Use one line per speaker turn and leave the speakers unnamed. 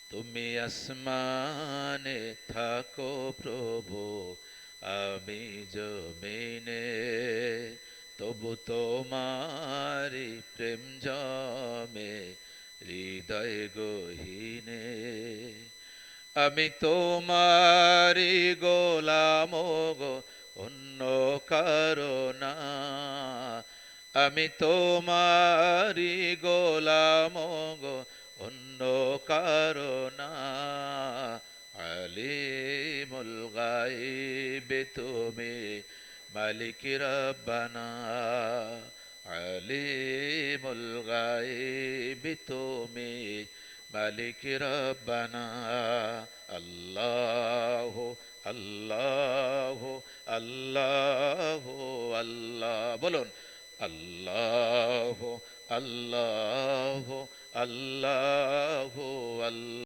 তুমি আসমানে থাকো প্রভু, আমি জমিনে, তবু তোমারি প্রেম জমে হৃদয় গহীনে। আমি তোমারি গোলাম গো, অন্য কারো না। আমি তোমারি গোলাম গো, অন্য কারো না। আলিমুল গায়বে তুমি, মালিক রব্বানা। আলিমুল গায়বে তুমি, মালিক রব্বানা। আল্লাহ আল্লাহ আল্লাহ আল্লাহ বলুন। আল্লাহ আল্লাহ আল্লাহ আল্লাহ।